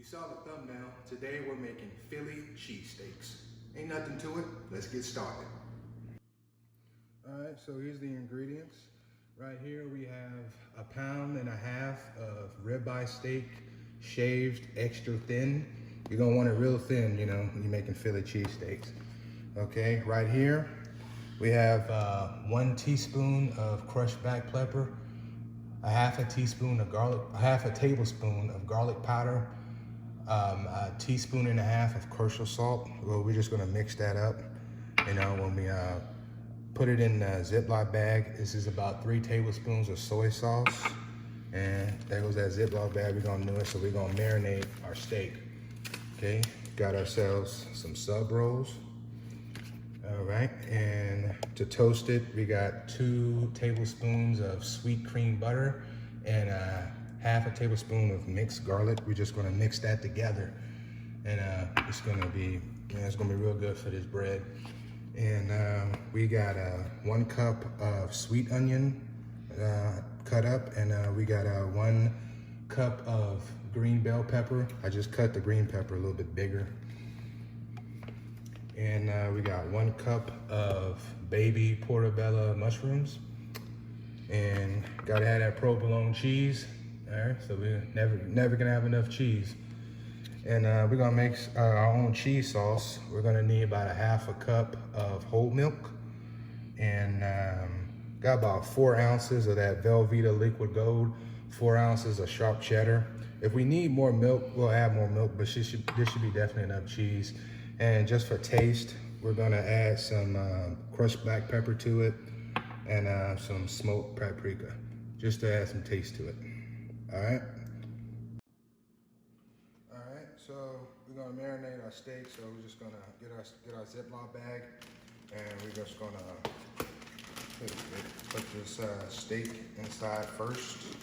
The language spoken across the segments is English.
saw the thumbnail. Today we're making Philly cheesesteaks. Ain't nothing to it. Let's get started. All right, so here's the ingredients. Right here we have 1.5 pounds of ribeye steak, shaved, extra thin. You're gonna want it real thin, you know, when you're making Philly cheesesteaks. Okay, right here we have 1 teaspoon of crushed black pepper, a half a tablespoon of garlic powder, a teaspoon and a half of kosher salt. Well, we're just gonna mix that up, you know, when we put it in a Ziploc bag. This is about 3 tablespoons of soy sauce. And there goes that Ziploc bag. We're gonna do it, so we're gonna marinate our steak. Okay, got ourselves some sub rolls. All right, and to toast it, we got 2 tablespoons of sweet cream butter and half a tablespoon of mixed garlic. We're just gonna mix that together. And it's gonna be real good for this bread. And we got 1 cup of sweet onion cut up, and we got 1 cup of green bell pepper. I just cut the green pepper a little bit bigger. And we got 1 cup of baby portobello mushrooms. And gotta have that provolone cheese. All right, so we're never gonna have enough cheese. And we're gonna make our own cheese sauce. We're gonna need about 1/2 cup of whole milk, and got about 4 ounces of that Velveeta liquid gold, 4 ounces of sharp cheddar. If we need more milk, we'll add more milk, but this should be definitely enough cheese. And just for taste, we're gonna add some crushed black pepper to it, and some smoked paprika, just to add some taste to it. All right. So we're gonna marinate our steak. So we're just gonna get our Ziploc bag, and we're just gonna put this steak inside first.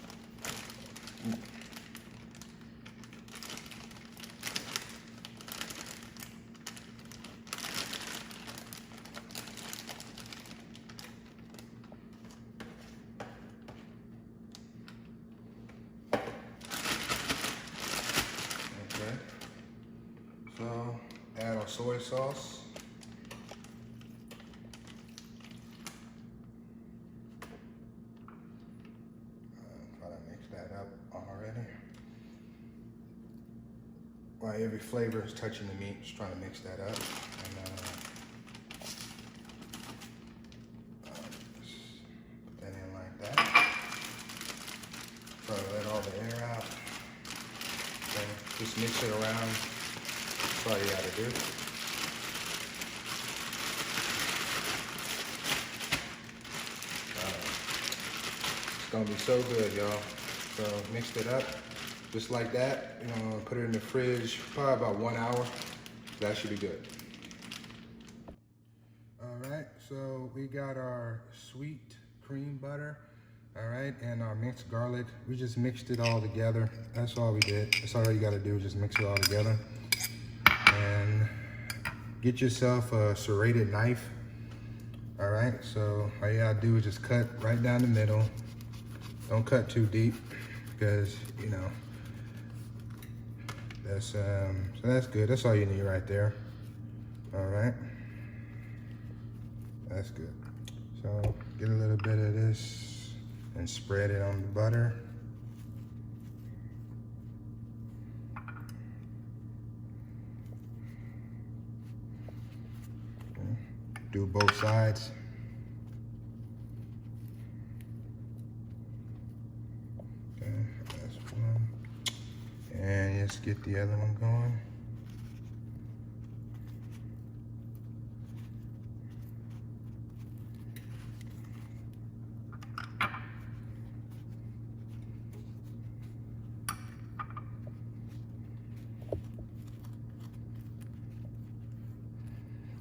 So add our soy sauce. Try to mix that up already. While every flavor is touching the meat, just trying to mix that up. And put that in like that. Try to let all the air out. Okay, just mix it around. That's all you gotta do. It's gonna be so good, y'all. So mixed it up just like that. You know, put it in the fridge probably about 1 hour. That should be good. All right, so we got our sweet cream butter. All right, and our mixed garlic. We just mixed it all together. That's all we did. That's all you gotta do, just mix it all together. And get yourself a serrated knife. All right, so all you gotta do is just cut right down the middle. Don't cut too deep, because you know that's so that's good. That's all you need right there. All right, that's good. So get a little bit of this and spread it on the butter. Do both sides. Okay, that's one. And let's get the other one going.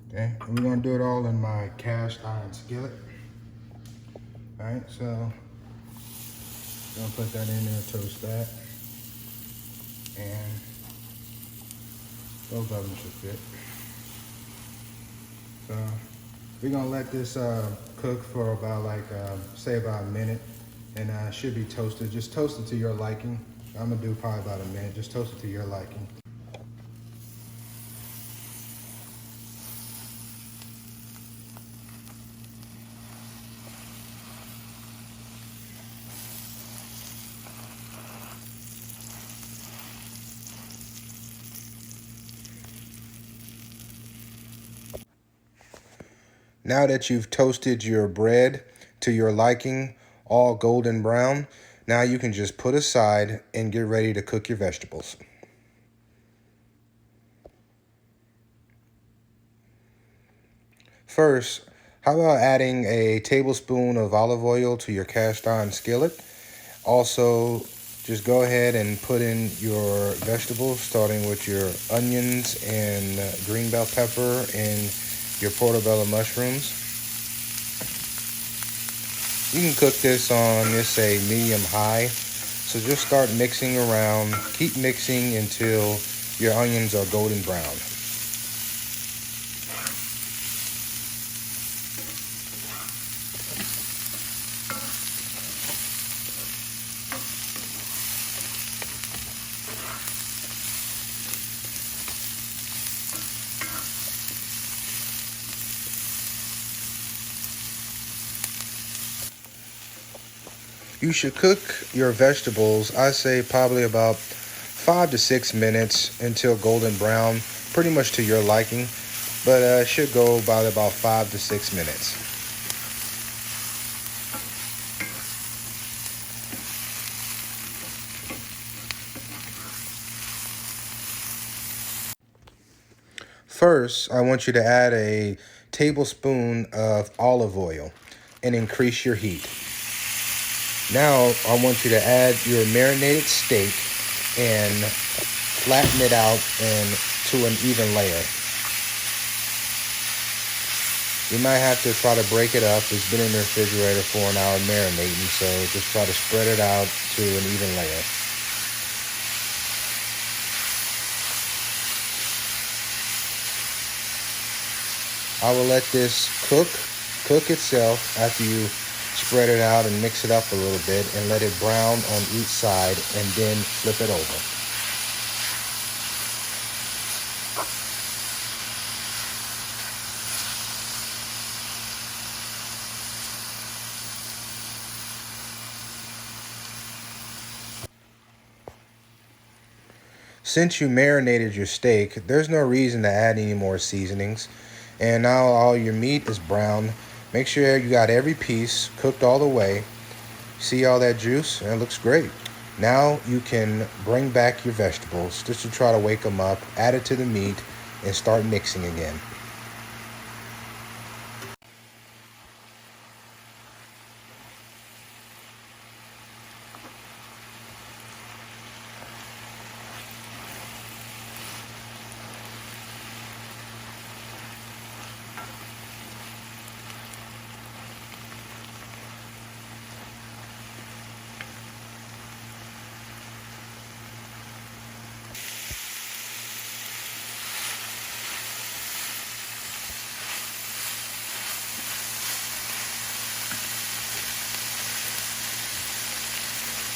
Okay, and we're gonna do it all in my cast iron skillet. All right, so gonna put that in there, toast that, and both of them should fit. So we're gonna let this cook for about say about a minute, and it should be toasted. Just toast it to your liking. I'm gonna do probably about a minute. Just toast it to your liking. Now that you've toasted your bread to your liking, all golden brown, now you can just put aside and get ready to cook your vegetables. First, how about adding a tablespoon of olive oil to your cast iron skillet? Also, just go ahead and put in your vegetables, starting with your onions and green bell pepper and your portobello mushrooms. You can cook this on, let's say, medium-high. So just start mixing around. Keep mixing until your onions are golden brown. You should cook your vegetables, I say probably about 5 to 6 minutes until golden brown, pretty much to your liking, but it should go by about 5 to 6 minutes. First, I want you to add a tablespoon of olive oil and increase your heat. Now, I want you to add your marinated steak and flatten it out to an even layer. You might have to try to break it up. It's been in the refrigerator for an hour marinating, so just try to spread it out to an even layer. I will let this cook itself after you spread it out and mix it up a little bit and let it brown on each side and then flip it over. Since you marinated your steak, there's no reason to add any more seasonings. And now all your meat is brown. Make sure you got every piece cooked all the way. See all that juice? It looks great. Now you can bring back your vegetables just to try to wake them up, add it to the meat, and start mixing again.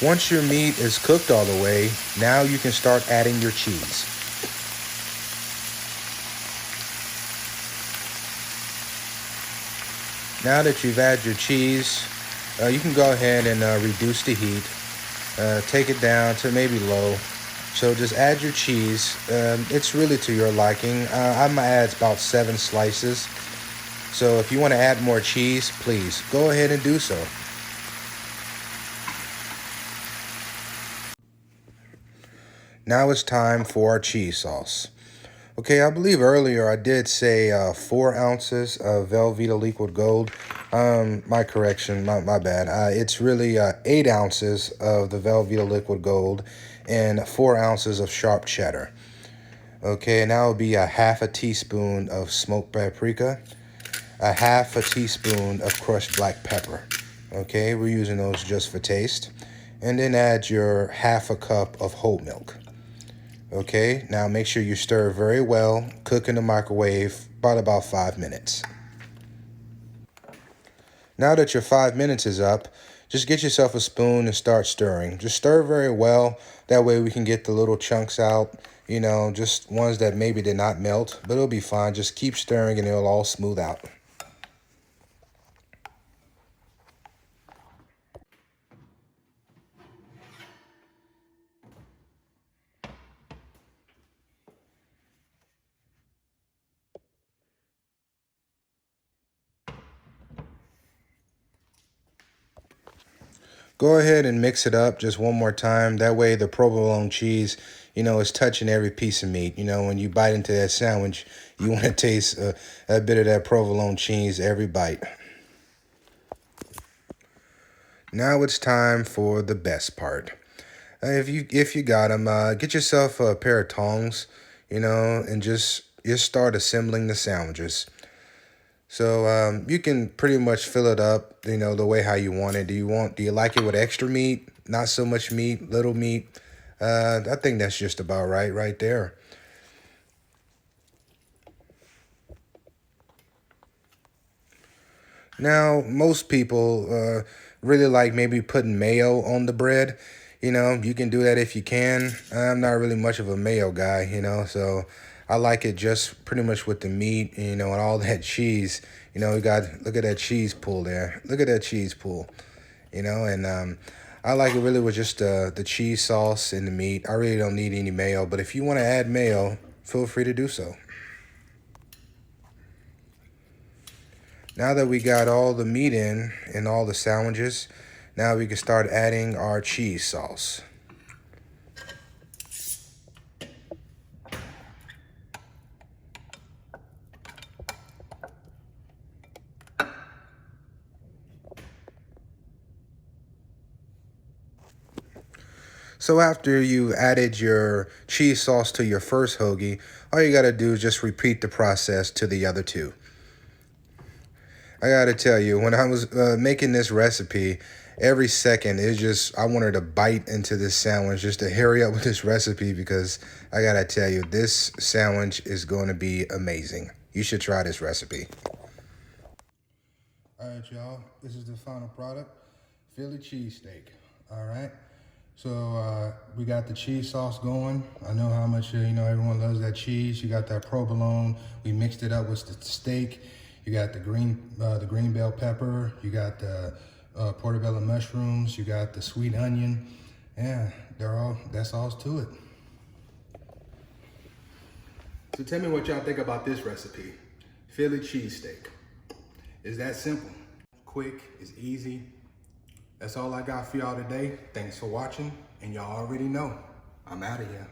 Once your meat is cooked all the way, now you can start adding your cheese. Now that you've added your cheese, you can go ahead and reduce the heat. Take it down to maybe low. So just add your cheese. It's really to your liking. I'm gonna add about 7 slices. So if you want to add more cheese, please go ahead and do so. Now it's time for our cheese sauce. Okay, I believe earlier I did say 4 ounces of Velveeta liquid gold. My correction, my bad. It's really 8 ounces of the Velveeta liquid gold and 4 ounces of sharp cheddar. Okay, now it'll be a half a teaspoon of smoked paprika, a half a teaspoon of crushed black pepper. Okay, we're using those just for taste. And then add your half a cup of whole milk. Okay, now make sure you stir very well. Cook in the microwave about 5 minutes. Now that your 5 minutes is up, just get yourself a spoon and start stirring. Just stir very well. That way we can get the little chunks out, you know, just ones that maybe did not melt, but it'll be fine. Just keep stirring and it'll all smooth out. Go ahead and mix it up just one more time. That way the provolone cheese, you know, is touching every piece of meat. You know, when you bite into that sandwich, you want to taste a bit of that provolone cheese every bite. Now it's time for the best part. If you got them, get yourself a pair of tongs, you know, and just start assembling the sandwiches. So you can pretty much fill it up, you know, the way how you want it. Do you like it with extra meat, not so much meat, little meat? I think that's just about right there. Now, most people really like maybe putting mayo on the bread. You know, you can do that if you can. I'm not really much of a mayo guy, you know, so I like it just pretty much with the meat, you know, and all that cheese. You know, look at that cheese pool there. Look at that cheese pool, you know, and I like it really with just the cheese sauce and the meat. I really don't need any mayo, but if you want to add mayo, feel free to do so. Now that we got all the meat in and all the sandwiches, now we can start adding our cheese sauce. So after you added your cheese sauce to your first hoagie, all you gotta do is just repeat the process to the other two. I gotta tell you, when I was making this recipe, every second I wanted to bite into this sandwich just to hurry up with this recipe because I gotta tell you, this sandwich is going to be amazing. You should try this recipe. All right, y'all, this is the final product, Philly cheesesteak. All right, so we got the cheese sauce going. I know how much you know everyone loves that cheese. You got that provolone. We mixed it up with the steak. You got the green bell pepper. You got the portobello mushrooms. You got the sweet onion. Yeah, that's all to it. So tell me what y'all think about this recipe, Philly cheesesteak. It's that simple, quick, it's easy. That's all I got for y'all today. Thanks for watching, and y'all already know, I'm out of here.